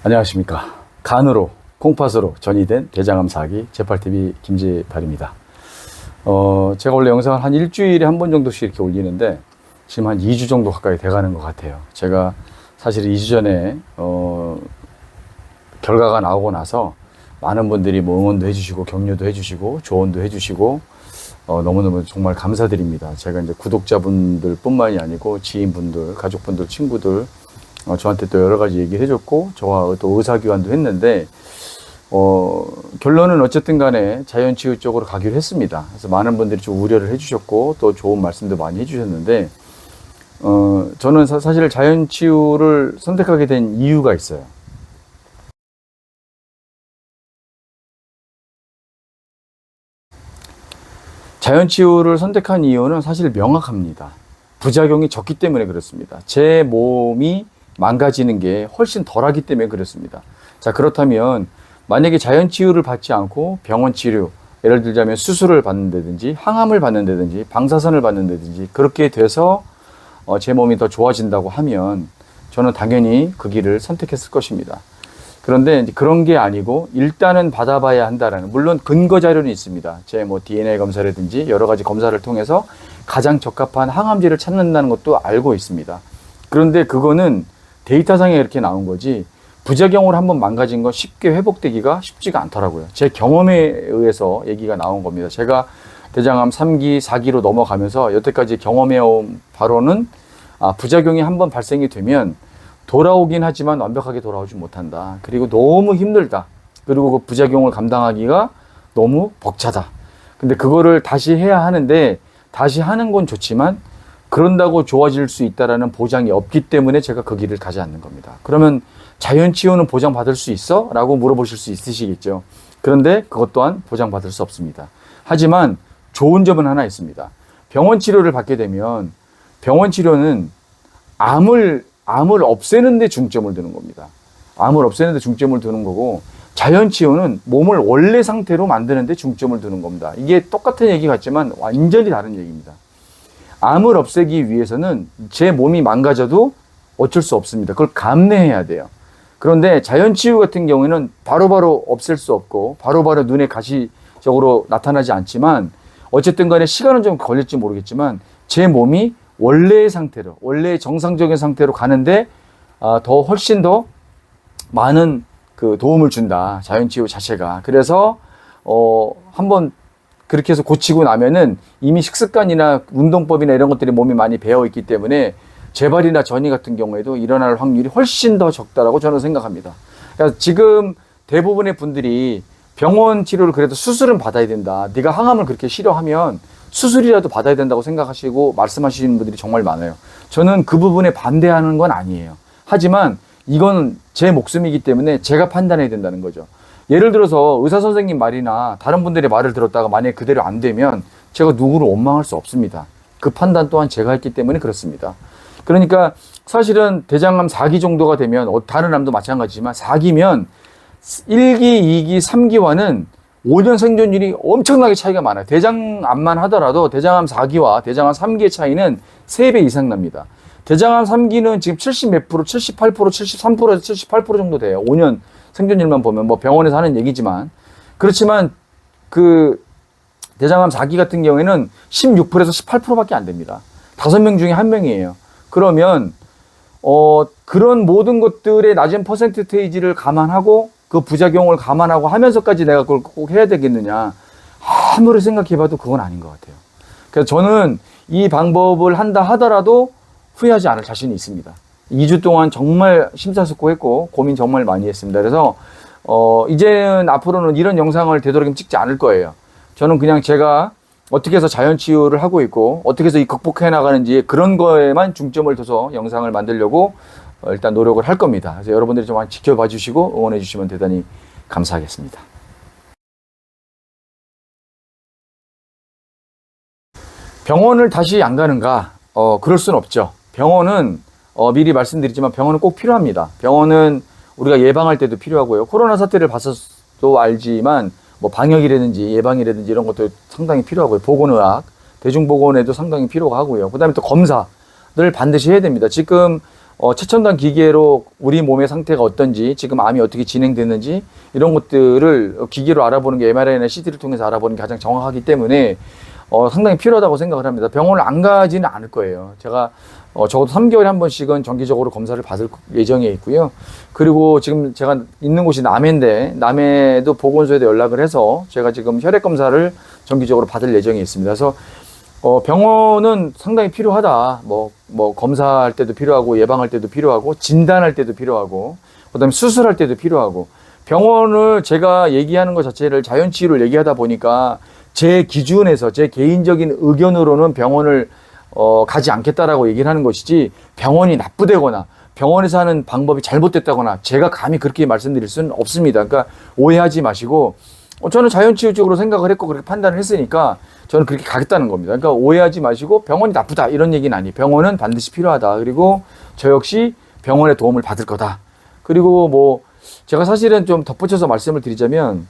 안녕하십니까. 간으로 콩팥으로 전이 된 대장암 4기 제8TV 김재발입니다. 제가 원래 영상을 한 일주일에 한 번 정도씩 이렇게 올리는데 지금 한 2주 정도 가까이 돼가는 것 같아요. 제가 사실 2주 전에 결과가 나오고 나서 많은 분들이 뭐 응원도 해주시고 격려도 해주시고 조언도 해주시고 너무너무 정말 감사드립니다. 제가 이제 구독자분들 뿐만이 아니고 지인분들, 가족분들, 친구들 저한테 또 여러 가지 얘기를 해줬고 저와 또 의사교환도 했는데 결론은 어쨌든 간에 자연치유 쪽으로 가기로 했습니다. 그래서 많은 분들이 좀 우려를 해주셨고 또 좋은 말씀도 많이 해주셨는데 저는 사실 자연치유를 선택하게 된 이유가 있어요. 자연치유를 선택한 이유는 사실 명확합니다. 부작용이 적기 때문에 그렇습니다. 제 몸이 망가지는 게 훨씬 덜하기 때문에 그렇습니다. 자, 그렇다면 만약에 자연치유를 받지 않고 병원 치료, 예를 들자면 수술을 받는다든지 항암을 받는다든지 방사선을 받는다든지 그렇게 돼서 제 몸이 더 좋아진다고 하면 저는 당연히 그 길을 선택했을 것입니다. 그런데 이제 그런 게 아니고 일단은 받아봐야 한다라는, 물론 근거 자료는 있습니다. 제 뭐 DNA 검사라든지 여러 가지 검사를 통해서 가장 적합한 항암제를 찾는다는 것도 알고 있습니다. 그런데 그거는 데이터상에 이렇게 나온 거지 부작용으로 한번 망가진 건 쉽게 회복되기가 쉽지가 않더라고요. 제 경험에 의해서 얘기가 나온 겁니다. 제가 대장암 3기, 4기로 넘어가면서 여태까지 경험해온 바로는 부작용이 한번 발생이 되면 돌아오긴 하지만 완벽하게 돌아오지 못한다. 그리고 너무 힘들다. 그리고 그 부작용을 감당하기가 너무 벅차다. 근데 그거를 다시 해야 하는데 다시 하는 건 좋지만 그런다고 좋아질 수 있다라는 보장이 없기 때문에 제가 그 길을 가지 않는 겁니다. 그러면 자연치유는 보장받을 수 있어? 라고 물어보실 수 있으시겠죠. 그런데 그것 또한 보장받을 수 없습니다. 하지만 좋은 점은 하나 있습니다. 병원 치료를 받게 되면 병원 치료는 암을 없애는 데 중점을 두는 겁니다. 암을 없애는 데 중점을 두는 거고 자연치유는 몸을 원래 상태로 만드는 데 중점을 두는 겁니다. 이게 똑같은 얘기 같지만 완전히 다른 얘기입니다. 암을 없애기 위해서는 제 몸이 망가져도 어쩔 수 없습니다. 그걸 감내해야 돼요. 그런데 자연치유 같은 경우에는 바로바로 없앨 수 없고 바로바로 눈에 가시적으로 나타나지 않지만 어쨌든 간에 시간은 좀 걸릴지 모르겠지만 제 몸이 원래의 상태로, 원래의 정상적인 상태로 가는데 더 훨씬 더 많은 그 도움을 준다. 자연치유 자체가. 그래서 한번 그렇게 해서 고치고 나면은 이미 식습관이나 운동법이나 이런 것들이 몸에 많이 배어 있기 때문에 재발이나 전이 같은 경우에도 일어날 확률이 훨씬 더 적다라고 저는 생각합니다. 그러니까 지금 대부분의 분들이 병원 치료를 그래도 수술은 받아야 된다. 네가 항암을 그렇게 싫어하면 수술이라도 받아야 된다고 생각하시고 말씀하시는 분들이 정말 많아요. 저는 그 부분에 반대하는 건 아니에요. 하지만 이건 제 목숨이기 때문에 제가 판단해야 된다는 거죠. 예를 들어서 의사 선생님 말이나 다른 분들의 말을 들었다가 만약에 그대로 안 되면 제가 누구를 원망할 수 없습니다. 그 판단 또한 제가 했기 때문에 그렇습니다. 그러니까 사실은 대장암 4기 정도가 되면 다른 암도 마찬가지지만 4기면 1기, 2기, 3기와는 5년 생존율이 엄청나게 차이가 많아요. 대장암만 하더라도 대장암 4기와 대장암 3기의 차이는 3배 이상 납니다. 대장암 3기는 지금 70 몇 프로, 78%, 73%에서 78% 정도 돼요. 5년 생존율만 보면 뭐 병원에서 하는 얘기지만 그렇지만 그 대장암 4기 같은 경우에는 16%에서 18%밖에 안 됩니다. 5명 중에 1명이에요. 그러면 그런 모든 것들의 낮은 퍼센테이지를 감안하고 그 부작용을 감안하고 하면서까지 내가 그걸 꼭 해야 되겠느냐 아무리 생각해봐도 그건 아닌 것 같아요. 그래서 저는 이 방법을 한다 하더라도 후회하지 않을 자신이 있습니다. 2주 동안 정말 심사숙고했고 고민 정말 많이 했습니다. 그래서 이제는 앞으로는 이런 영상을 되도록이면 찍지 않을 거예요. 저는 그냥 제가 어떻게 해서 자연치유를 하고 있고 어떻게 해서 이 극복해 나가는지 그런 거에만 중점을 둬서 영상을 만들려고 일단 노력을 할 겁니다. 그래서 여러분들이 좀 지켜봐 주시고 응원해 주시면 대단히 감사하겠습니다. 병원을 다시 안 가는가? 그럴 수는 없죠. 병원은 미리 말씀드리지만 병원은 꼭 필요합니다. 병원은 우리가 예방할 때도 필요하고요. 코로나 사태를 봐서도 알지만 뭐 방역이라든지 예방이라든지 이런 것도 상당히 필요하고요. 보건의학, 대중보건에도 상당히 필요하고요. 그 다음에 또 검사를 반드시 해야 됩니다. 지금 최첨단 기계로 우리 몸의 상태가 어떤지, 지금 암이 어떻게 진행됐는지 이런 것들을 기계로 알아보는 게 MRI나 CT를 통해서 알아보는 게 가장 정확하기 때문에 상당히 필요하다고 생각을 합니다. 병원을 안 가지는 않을 거예요. 제가 적어도 3개월에 한 번씩은 정기적으로 검사를 받을 예정에 있고요. 그리고 지금 제가 있는 곳이 남해인데 남해도 보건소에도 연락을 해서 제가 지금 혈액 검사를 정기적으로 받을 예정에 있습니다. 그래서 병원은 상당히 필요하다. 검사할 때도 필요하고, 예방할 때도 필요하고, 진단할 때도 필요하고, 그 다음에 수술할 때도 필요하고, 병원을 제가 얘기하는 것 자체를 자연치유를 얘기하다 보니까 제 기준에서, 제 개인적인 의견으로는 병원을 가지 않겠다라고 얘기를 하는 것이지, 병원이 나쁘다거나, 병원에서 하는 방법이 잘못됐다거나, 제가 감히 그렇게 말씀드릴 수는 없습니다. 그러니까 오해하지 마시고, 저는 자연치유적으로 생각을 했고 그렇게 판단을 했으니까 저는 그렇게 가겠다는 겁니다. 그러니까 오해하지 마시고 병원이 나쁘다 이런 얘기는 아니에요. 병원은 반드시 필요하다. 그리고 저 역시 병원의 도움을 받을 거다. 그리고 제가 사실은 좀 덧붙여서 말씀을 드리자면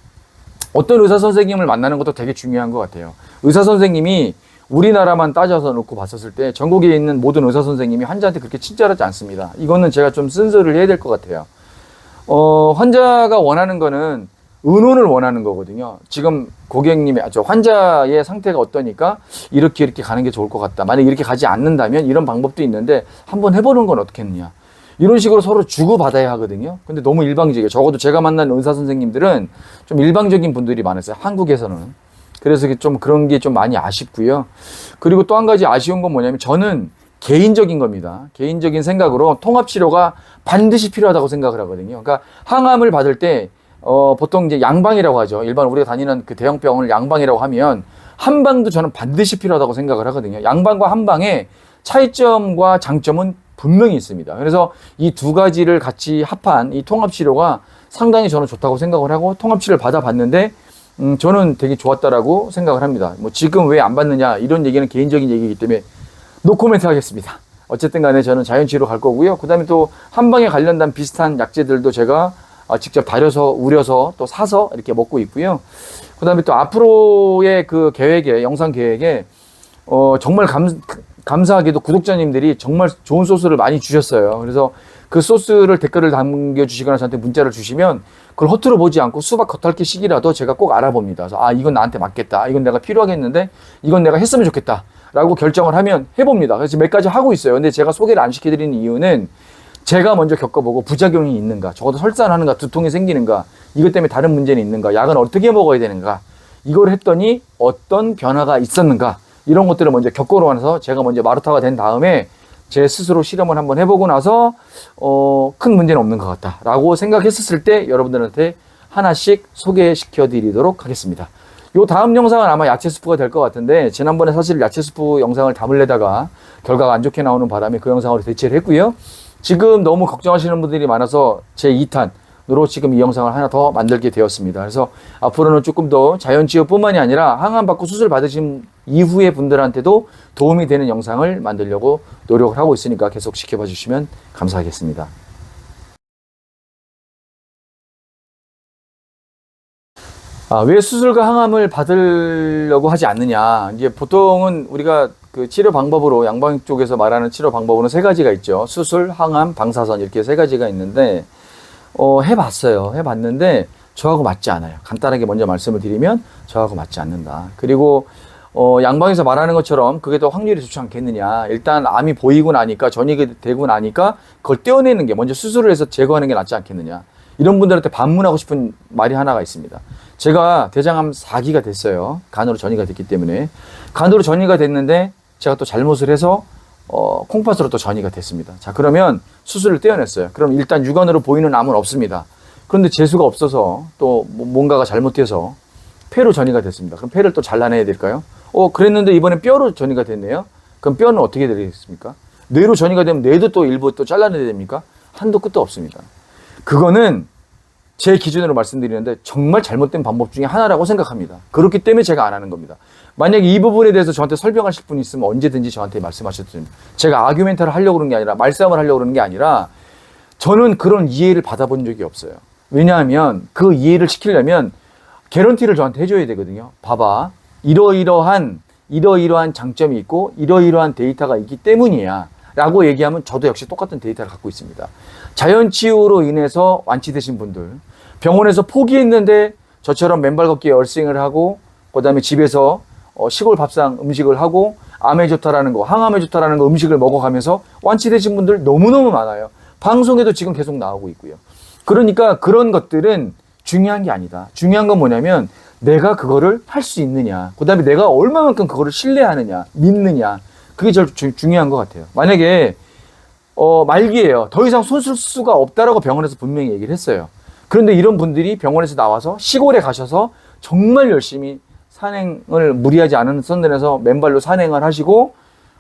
어떤 의사 선생님을 만나는 것도 되게 중요한 것 같아요. 의사 선생님이 우리나라만 따져서 놓고 봤었을 때 전국에 있는 모든 의사 선생님이 환자한테 그렇게 친절하지 않습니다. 이거는 제가 좀 쓴소리를 해야 될 것 같아요. 환자가 원하는 거는 의논을 원하는 거거든요. 지금 환자의 상태가 어떠니까 이렇게 가는 게 좋을 것 같다. 만약 이렇게 가지 않는다면 이런 방법도 있는데 한번 해보는 건 어떻겠느냐. 이런 식으로 서로 주고받아야 하거든요. 근데 너무 일방적이에요. 적어도 제가 만난 의사 선생님들은 좀 일방적인 분들이 많았어요. 한국에서는. 그래서 좀 그런 게 좀 많이 아쉽고요. 그리고 또 한 가지 아쉬운 건 뭐냐면 저는 개인적인 겁니다. 개인적인 생각으로 통합치료가 반드시 필요하다고 생각을 하거든요. 그러니까 항암을 받을 때 보통 이제 양방이라고 하죠. 일반 우리가 다니는 그 대형 병원을 양방이라고 하면 한방도 저는 반드시 필요하다고 생각을 하거든요. 양방과 한방의 차이점과 장점은 분명히 있습니다. 그래서 이 두 가지를 같이 합한 이 통합치료가 상당히 저는 좋다고 생각을 하고 통합치료를 받아봤는데 저는 되게 좋았다라고 생각을 합니다. 지금 왜 안 받느냐 이런 얘기는 개인적인 얘기이기 때문에 노코멘트 하겠습니다. 어쨌든 간에 저는 자연치유로 갈 거고요. 그 다음에 또 한방에 관련된 비슷한 약재들도 제가 직접 다려서 우려서 또 사서 이렇게 먹고 있고요. 그 다음에 또 앞으로의 그 영상 계획에 정말 감사하게도 구독자님들이 정말 좋은 소스를 많이 주셨어요. 그래서 그 소스를 댓글을 남겨주시거나 저한테 문자를 주시면 그걸 허투루 보지 않고 수박 겉핥기 식이라도 제가 꼭 알아봅니다. 그래서 이건 나한테 맞겠다. 이건 내가 필요하겠는데 이건 내가 했으면 좋겠다. 라고 결정을 하면 해봅니다. 그래서 몇 가지 하고 있어요. 근데 제가 소개를 안 시켜드리는 이유는 제가 먼저 겪어보고 부작용이 있는가, 적어도 설사하는가, 두통이 생기는가, 이것 때문에 다른 문제는 있는가, 약은 어떻게 먹어야 되는가, 이걸 했더니 어떤 변화가 있었는가, 이런 것들을 먼저 겪고 나서 제가 먼저 마루타가 된 다음에 제 스스로 실험을 한번 해보고 나서 큰 문제는 없는 것 같다라고 생각했었을 때 여러분들한테 하나씩 소개시켜 드리도록 하겠습니다. 요 다음 영상은 아마 야채 수프가 될 것 같은데 지난번에 사실 야채 수프 영상을 담으려다가 결과가 안 좋게 나오는 바람에 그 영상으로 대체를 했고요. 지금 너무 걱정하시는 분들이 많아서 제 2탄으로 지금 이 영상을 하나 더 만들게 되었습니다. 그래서 앞으로는 조금 더 자연치유뿐만이 아니라 항암 받고 수술 받으신 이후의 분들한테도 도움이 되는 영상을 만들려고 노력을 하고 있으니까 계속 지켜봐 주시면 감사하겠습니다. 왜 수술과 항암을 받으려고 하지 않느냐. 이제 보통은 우리가 그 치료 방법으로 양방 쪽에서 말하는 치료 방법으로는 세 가지가 있죠. 수술, 항암, 방사선 이렇게 세 가지가 있는데 해봤어요. 해봤는데 저하고 맞지 않아요. 간단하게 먼저 말씀을 드리면 저하고 맞지 않는다. 그리고 양방에서 말하는 것처럼 그게 더 확률이 좋지 않겠느냐. 일단 암이 보이고 나니까 전이가 되고 나니까 그걸 떼어내는 게 먼저 수술을 해서 제거하는 게 낫지 않겠느냐. 이런 분들한테 반문하고 싶은 말이 하나가 있습니다. 제가 대장암 4기가 됐어요. 간으로 전이가 됐기 때문에. 간으로 전이가 됐는데 제가 또 잘못을 해서 콩팥으로 또 전이가 됐습니다. 자, 그러면 수술을 떼어냈어요. 그럼 일단 육안으로 보이는 암은 없습니다. 그런데 재수가 없어서 또 뭔가가 잘못돼서 폐로 전이가 됐습니다. 그럼 폐를 또 잘라내야 될까요? 그랬는데 이번에 뼈로 전이가 됐네요. 그럼 뼈는 어떻게 되겠습니까? 뇌로 전이가 되면 뇌도 또 일부 또 잘라내야 됩니까? 한도 끝도 없습니다. 그거는 제 기준으로 말씀드리는데 정말 잘못된 방법 중에 하나라고 생각합니다. 그렇기 때문에 제가 안 하는 겁니다. 만약에 이 부분에 대해서 저한테 설명하실 분이 있으면 언제든지 저한테 말씀하셔도 됩니다. 제가 아규멘터를 하려고 그러는 게 아니라 말싸움을 하려고 그러는 게 아니라 저는 그런 이해를 받아본 적이 없어요. 왜냐하면 그 이해를 시키려면 개런티를 저한테 해줘야 되거든요. 봐봐. 이러이러한 장점이 있고 이러이러한 데이터가 있기 때문이야. 라고 얘기하면 저도 역시 똑같은 데이터를 갖고 있습니다. 자연치유로 인해서 완치되신 분들, 병원에서 포기했는데 저처럼 맨발 걷기에 얼싱을 하고, 그 다음에 집에서 시골 밥상 음식을 하고, 암에 좋다라는 거, 항암에 좋다라는 거 음식을 먹어가면서 완치되신 분들 너무너무 많아요. 방송에도 지금 계속 나오고 있고요. 그러니까 그런 것들은 중요한 게 아니다. 중요한 건 뭐냐면 내가 그거를 할 수 있느냐, 그 다음에 내가 얼마만큼 그거를 신뢰하느냐, 믿느냐, 그게 제일 중요한 것 같아요. 만약에 말기예요. 더 이상 손 쓸 수가 없다라고 병원에서 분명히 얘기를 했어요. 그런데 이런 분들이 병원에서 나와서 시골에 가셔서 정말 열심히 산행을 무리하지 않은 선들에서 맨발로 산행을 하시고,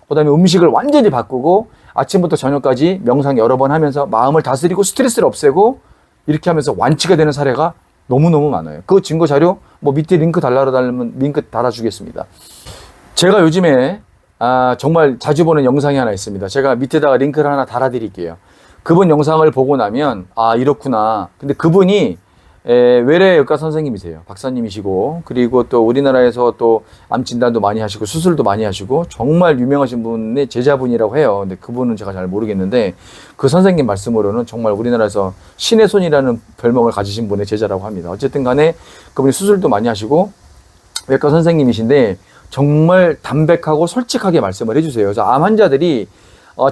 그 다음에 음식을 완전히 바꾸고 아침부터 저녁까지 명상 여러 번 하면서 마음을 다스리고 스트레스를 없애고 이렇게 하면서 완치가 되는 사례가 너무너무 많아요. 그 증거 자료 밑에 링크 달면 링크 달아주겠습니다. 제가 요즘에 정말 자주 보는 영상이 하나 있습니다. 제가 밑에다가 링크를 하나 달아드릴게요. 그분 영상을 보고 나면 이렇구나. 근데 그분이 외래외과 선생님이세요. 박사님이시고, 그리고 또 우리나라에서 또 암 진단도 많이 하시고 수술도 많이 하시고 정말 유명하신 분의 제자분이라고 해요. 근데 그분은 제가 잘 모르겠는데 그 선생님 말씀으로는 정말 우리나라에서 신의 손이라는 별명을 가지신 분의 제자라고 합니다. 어쨌든 간에 그분이 수술도 많이 하시고 외과 선생님이신데 정말 담백하고 솔직하게 말씀을 해주세요. 그래서 암 환자들이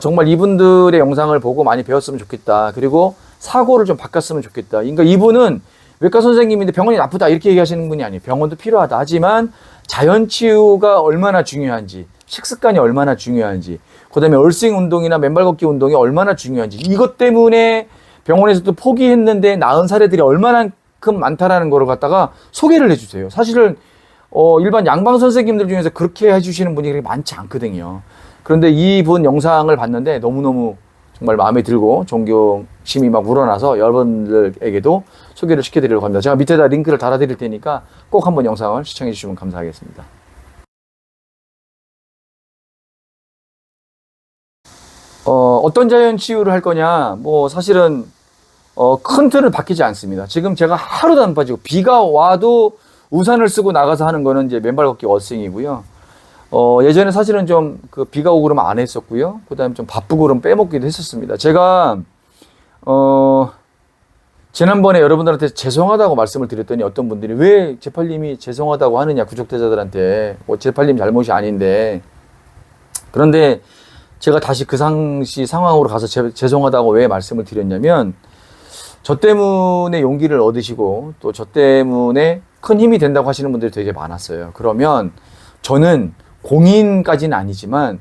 정말 이분들의 영상을 보고 많이 배웠으면 좋겠다. 그리고 사고를 좀 바꿨으면 좋겠다. 그러니까 이분은 외과 선생님인데 병원이 나쁘다 이렇게 얘기하시는 분이 아니에요. 병원도 필요하다. 하지만 자연치유가 얼마나 중요한지, 식습관이 얼마나 중요한지, 그 다음에 얼싱 운동이나 맨발 걷기 운동이 얼마나 중요한지, 이것 때문에 병원에서도 포기했는데 나은 사례들이 얼마나큼 많다라는 거를 갖다가 소개를 해주세요. 사실은 일반 양방 선생님들 중에서 그렇게 해주시는 분이 그렇게 많지 않거든요. 그런데 이분 영상을 봤는데 너무너무 정말 마음에 들고 존경심이 막 우러나서 여러분들에게도 소개를 시켜드리려고 합니다. 제가 밑에다 링크를 달아드릴 테니까 꼭 한번 영상을 시청해 주시면 감사하겠습니다. 어떤 자연치유를 할 거냐, 사실은 큰 틀은 바뀌지 않습니다. 지금 제가 하루도 안 빠지고 비가 와도 우산을 쓰고 나가서 하는 거는 이제 맨발 걷기 워싱이고요. 예전에 사실은 좀 비가 오고 그러면 안 했었고요. 그 다음에 좀 바쁘고 그러면 빼먹기도 했었습니다. 제가, 지난번에 여러분들한테 죄송하다고 말씀을 드렸더니 어떤 분들이 왜 제팔님이 죄송하다고 하느냐, 구독자들한테. 제팔님 잘못이 아닌데. 그런데 제가 다시 그 당시 상황으로 가서 죄송하다고 왜 말씀을 드렸냐면, 저 때문에 용기를 얻으시고 또 저 때문에 큰 힘이 된다고 하시는 분들이 되게 많았어요. 그러면 저는 공인까지는 아니지만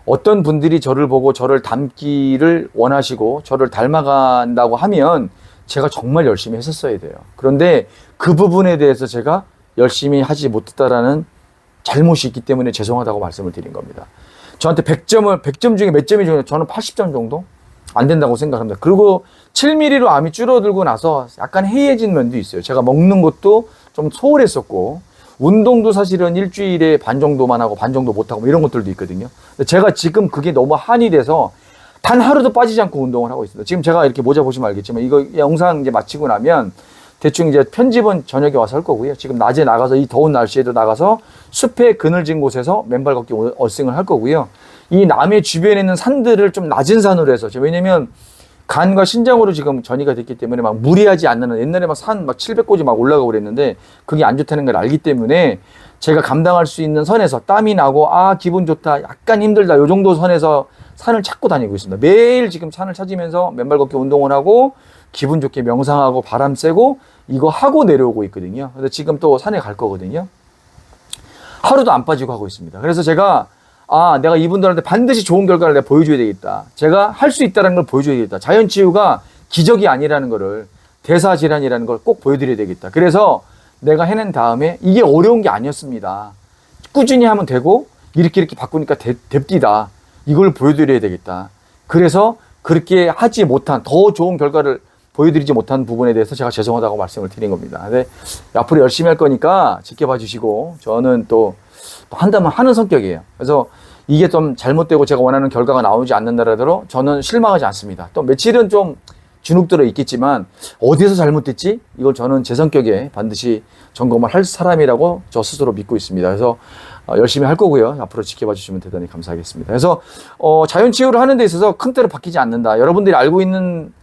어떤 분들이 저를 보고 저를 닮기를 원하시고 저를 닮아간다고 하면 제가 정말 열심히 했었어야 돼요. 그런데 그 부분에 대해서 제가 열심히 하지 못했다라는 잘못이 있기 때문에 죄송하다고 말씀을 드린 겁니다. 저한테 100점 중에 몇 점이 중에 저는 80점 정도 안 된다고 생각합니다. 그리고 7mm로 암이 줄어들고 나서 약간 해이해진 면도 있어요. 제가 먹는 것도 좀 소홀했었고 운동도 사실은 일주일에 반 정도만 하고 반 정도 못하고 이런 것들도 있거든요. 제가 지금 그게 너무 한이 돼서 단 하루도 빠지지 않고 운동을 하고 있습니다. 지금 제가 이렇게 모자 보시면 알겠지만 이거 영상 이제 마치고 나면 대충 이제 편집은 저녁에 와서 할 거고요. 지금 낮에 나가서 이 더운 날씨에도 나가서 숲에 그늘진 곳에서 맨발 걷기 얼싱을 할 거고요. 이 남해 주변에 있는 산들을 좀 낮은 산으로 해서, 왜냐면 간과 신장으로 지금 전이가 됐기 때문에 막 무리하지 않는, 옛날에 막 산 막 700고지 막 올라가고 그랬는데 그게 안 좋다는 걸 알기 때문에 제가 감당할 수 있는 선에서 땀이 나고 기분 좋다, 약간 힘들다, 요 정도 선에서 산을 찾고 다니고 있습니다. 매일 지금 산을 찾으면서 맨발 걷기 운동을 하고 기분 좋게 명상하고 바람 쐬고 이거 하고 내려오고 있거든요. 그래서 지금 또 산에 갈 거거든요. 하루도 안 빠지고 하고 있습니다. 그래서 제가 내가 이분들한테 반드시 좋은 결과를 내가 보여줘야 되겠다. 제가 할 수 있다는 걸 보여줘야 되겠다. 자연치유가 기적이 아니라는 거를, 대사질환이라는 걸 꼭 보여드려야 되겠다. 그래서 내가 해낸 다음에 이게 어려운 게 아니었습니다. 꾸준히 하면 되고 이렇게 바꾸니까 됩디다. 이걸 보여드려야 되겠다. 그래서 그렇게 하지 못한, 더 좋은 결과를 보여드리지 못한 부분에 대해서 제가 죄송하다고 말씀을 드린 겁니다. 근데 앞으로 열심히 할 거니까 지켜봐 주시고, 저는 또 한다면 하는 성격이에요. 그래서 이게 좀 잘못되고 제가 원하는 결과가 나오지 않는다라도 저는 실망하지 않습니다. 또 며칠은 좀 주눅들어 있겠지만 어디서 잘못됐지? 이걸 저는 제 성격에 반드시 점검을 할 사람이라고 저 스스로 믿고 있습니다. 그래서 열심히 할 거고요. 앞으로 지켜봐 주시면 대단히 감사하겠습니다. 그래서 자연 치유를 하는 데 있어서 큰 때로 바뀌지 않는다. 여러분들이 알고 있는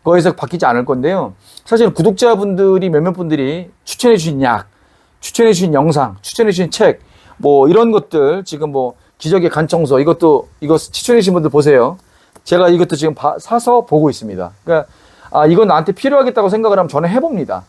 거에서 바뀌지 않을 건데요. 사실 구독자분들이 몇몇 분들이 추천해 주신 약, 추천해 주신 영상, 추천해 주신 책, 뭐 이런 것들 지금 뭐 기적의 간청소 이거 추천해 주신 분들 보세요. 제가 이것도 지금 사서 보고 있습니다. 그러니까 이건 나한테 필요하겠다고 생각을 하면 저는 해봅니다.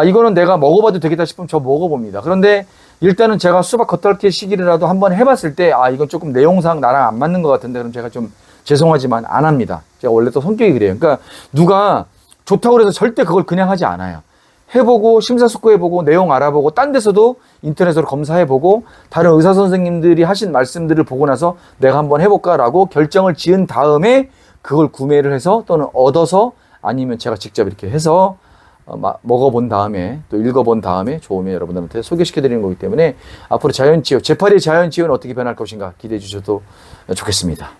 이거는 내가 먹어봐도 되겠다 싶으면 저 먹어봅니다. 그런데 일단은 제가 수박 겉핥기 시기라도 한번 해봤을 때 이건 조금 내용상 나랑 안 맞는 것 같은데 그럼 제가 좀 죄송하지만 안 합니다. 제가 원래 또 성격이 그래요. 그러니까 누가 좋다고 해서 절대 그걸 그냥 하지 않아요. 해보고 심사숙고해보고 내용 알아보고 딴 데서도 인터넷으로 검사해보고 다른 의사 선생님들이 하신 말씀들을 보고 나서 내가 한번 해볼까라고 결정을 지은 다음에 그걸 구매를 해서 또는 얻어서 아니면 제가 직접 이렇게 해서 먹어본 다음에 또 읽어본 다음에 좋으면 여러분들한테 소개시켜드리는 거기 때문에 앞으로 자연치유, 제8의 자연치유는 어떻게 변할 것인가 기대해 주셔도 좋겠습니다.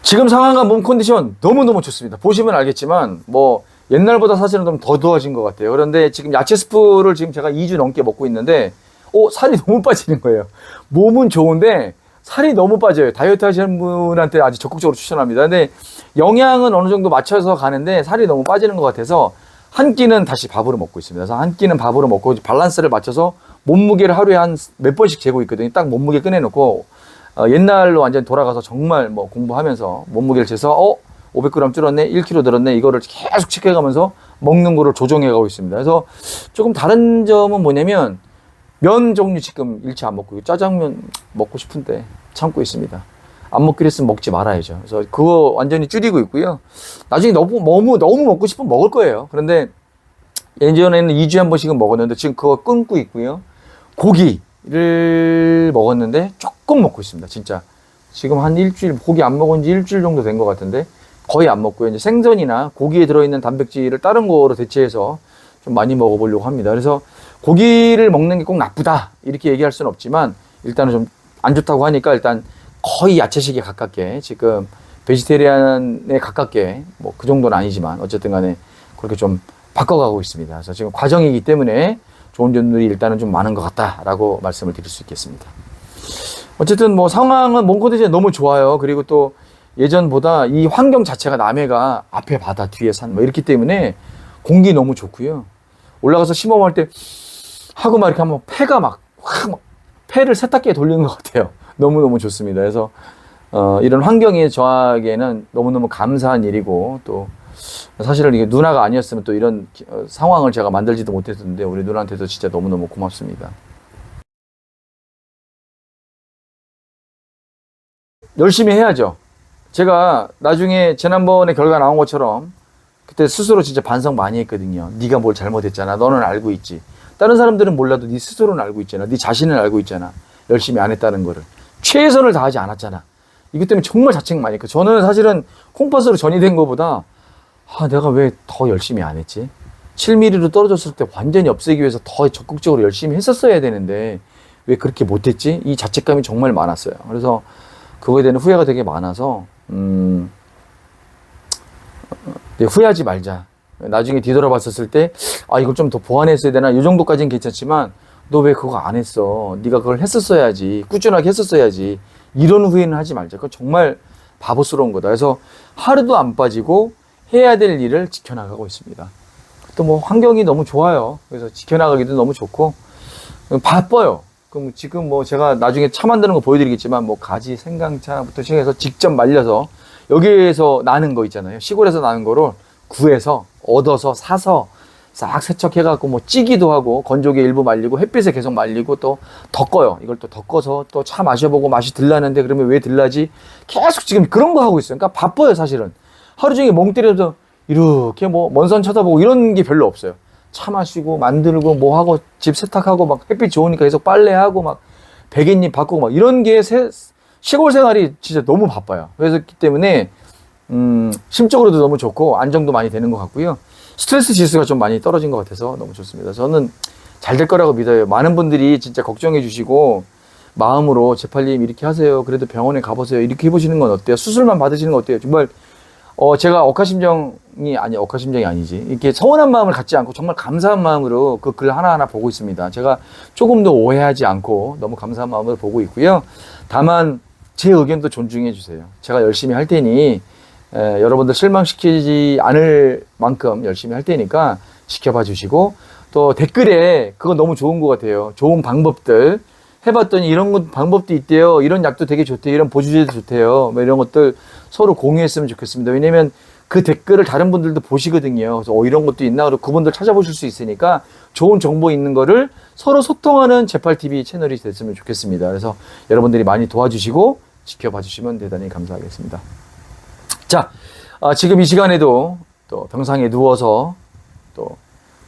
지금 상황과 몸 컨디션 너무너무 좋습니다. 보시면 알겠지만 뭐 옛날보다 사실은 좀 더 좋아진 것 같아요. 그런데 지금 야채 스프를 지금 제가 2주 넘게 먹고 있는데 살이 너무 빠지는 거예요. 몸은 좋은데 살이 너무 빠져요. 다이어트 하시는 분한테 아주 적극적으로 추천합니다. 근데 영양은 어느 정도 맞춰서 가는데 살이 너무 빠지는 것 같아서 한 끼는 다시 밥으로 먹고 있습니다. 그래서 한 끼는 밥으로 먹고 밸런스를 맞춰서 몸무게를 하루에 한 몇 번씩 재고 있거든요. 딱 몸무게 꺼내놓고 옛날로 완전 돌아가서 정말 뭐 공부하면서 몸무게를 재서 500g 줄었네, 1kg 늘었네 이거를 계속 체크해가면서 먹는 거를 조정해가고 있습니다. 그래서 조금 다른 점은 뭐냐면 면 종류 지금 일체 안 먹고 짜장면 먹고 싶은데 참고 있습니다. 안 먹기로 했으면 먹지 말아야죠. 그래서 그거 완전히 줄이고 있고요. 나중에 너무 먹고 싶으면 먹을 거예요. 그런데 예전에는 2주에 한 번씩은 먹었는데 지금 그거 끊고 있고요. 고기를 먹었는데 조금 먹고 있습니다. 진짜 지금 한 일주일 고기 안 먹은 지 일주일 정도 된 것 같은데 거의 안 먹고요. 이제 생선이나 고기에 들어있는 단백질을 다른 거로 대체해서 좀 많이 먹어보려고 합니다. 그래서 고기를 먹는 게 꼭 나쁘다 이렇게 얘기할 수는 없지만 일단은 좀 안 좋다고 하니까 일단 거의 야채식에 가깝게 지금 베지테리안에 가깝게 뭐 그 정도는 아니지만 어쨌든 간에 그렇게 좀 바꿔가고 있습니다. 그래서 지금 과정이기 때문에 좋은 점들이 일단은 좀 많은 것 같다라고 말씀을 드릴 수 있겠습니다. 어쨌든 뭐 상황은 몸 컨디션이 너무 좋아요. 그리고 또 예전보다 이 환경 자체가 남해가 앞에 바다 뒤에 산 뭐 이렇기 때문에 공기 너무 좋고요. 올라가서 심호흡할 때 하고 막 이렇게 하면 폐가 막 폐를 세탁기에 돌리는 것 같아요. 너무너무 좋습니다. 그래서 이런 환경이 저에게는 너무너무 감사한 일이고 또 사실은 이게 누나가 아니었으면 또 이런 상황을 제가 만들지도 못했는데 우리 누나한테도 진짜 너무너무 고맙습니다. 열심히 해야죠. 제가 나중에 지난번에 결과 나온 것처럼 그때 스스로 진짜 반성 많이 했거든요. 네가 뭘 잘못했잖아. 너는 알고 있지. 다른 사람들은 몰라도 네 스스로는 알고 있잖아. 네 자신을 알고 있잖아. 열심히 안 했다는 거를. 최선을 다하지 않았잖아. 이것 때문에 정말 자책 많이 했고 저는 사실은 콩팥으로 전이 된 것보다 내가 왜 더 열심히 안 했지? 7mm로 떨어졌을 때 완전히 없애기 위해서 더 적극적으로 열심히 했었어야 되는데 왜 그렇게 못했지? 이 자책감이 정말 많았어요. 그래서 그거에 대한 후회가 되게 많아서 후회하지 말자. 나중에 뒤돌아봤었을 때 이걸 좀 더 보완했어야 되나? 이 정도까지는 괜찮지만 너 왜 그거 안 했어? 네가 그걸 했었어야지. 꾸준하게 했었어야지. 이런 후회는 하지 말자. 그건 정말 바보스러운 거다. 그래서 하루도 안 빠지고 해야 될 일을 지켜나가고 있습니다. 또 뭐 환경이 너무 좋아요. 그래서 지켜나가기도 너무 좋고 바빠요. 그럼 지금 뭐 제가 나중에 차 만드는 거 보여드리겠지만 뭐 가지, 생강차부터 시작해서 직접 말려서 여기에서 나는 거 있잖아요. 시골에서 나는 거를 구해서 얻어서 사서 싹 세척해갖고 뭐 찌기도 하고 건조기에 일부 말리고 햇빛에 계속 말리고 또 덮어요. 이걸 또 덮어서 또 차 마셔보고 맛이 들라는데 그러면 왜 들라지? 계속 지금 그런 거 하고 있어요. 그러니까 바빠요, 사실은. 하루 종일 멍 때려서 이렇게 뭐 먼 산 쳐다보고 이런 게 별로 없어요. 차 마시고 만들고 뭐 하고 집 세탁하고 막 햇빛 좋으니까 계속 빨래하고 막 베갯잎 바꾸고 막 이런 게 시골 생활이 진짜 너무 바빠요. 그래서 그 때문에 심적으로도 너무 좋고 안정도 많이 되는 것 같고요. 스트레스 지수가 좀 많이 떨어진 것 같아서 너무 좋습니다. 저는 잘 될 거라고 믿어요. 많은 분들이 진짜 걱정해 주시고 마음으로 재팔님 이렇게 하세요. 그래도 병원에 가보세요. 이렇게 해보시는 건 어때요? 수술만 받으시는 건 어때요? 정말 제가 억하심정이 아니지. 이렇게 서운한 마음을 갖지 않고 정말 감사한 마음으로 그 글 하나하나 보고 있습니다. 제가 조금 더 오해하지 않고 너무 감사한 마음으로 보고 있고요. 다만 제 의견도 존중해 주세요. 제가 열심히 할 테니 여러분들 실망시키지 않을 만큼 열심히 할 테니까 지켜봐 주시고, 또 댓글에 그거 너무 좋은 것 같아요. 좋은 방법들 해봤더니 이런 방법도 있대요. 이런 약도 되게 좋대요. 이런 보조제도 좋대요. 뭐 이런 것들 서로 공유했으면 좋겠습니다. 왜냐면 그 댓글을 다른 분들도 보시거든요. 그래서 이런 것도 있나? 그리고 그분들 찾아보실 수 있으니까 좋은 정보 있는 거를 서로 소통하는 제팔TV 채널이 됐으면 좋겠습니다. 그래서 여러분들이 많이 도와주시고 지켜봐 주시면 대단히 감사하겠습니다. 자, 지금 이 시간에도 또 병상에 누워서 또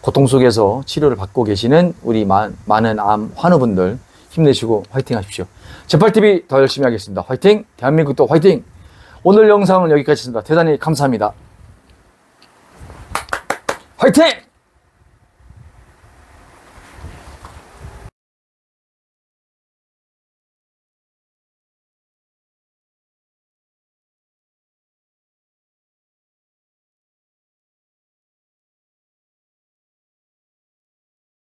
고통 속에서 치료를 받고 계시는 우리 많은 암 환우분들 힘내시고 화이팅 하십시오. 제팔TV 더 열심히 하겠습니다. 화이팅! 대한민국도 화이팅! 오늘 영상은 여기까지입니다. 대단히 감사합니다. 화이팅!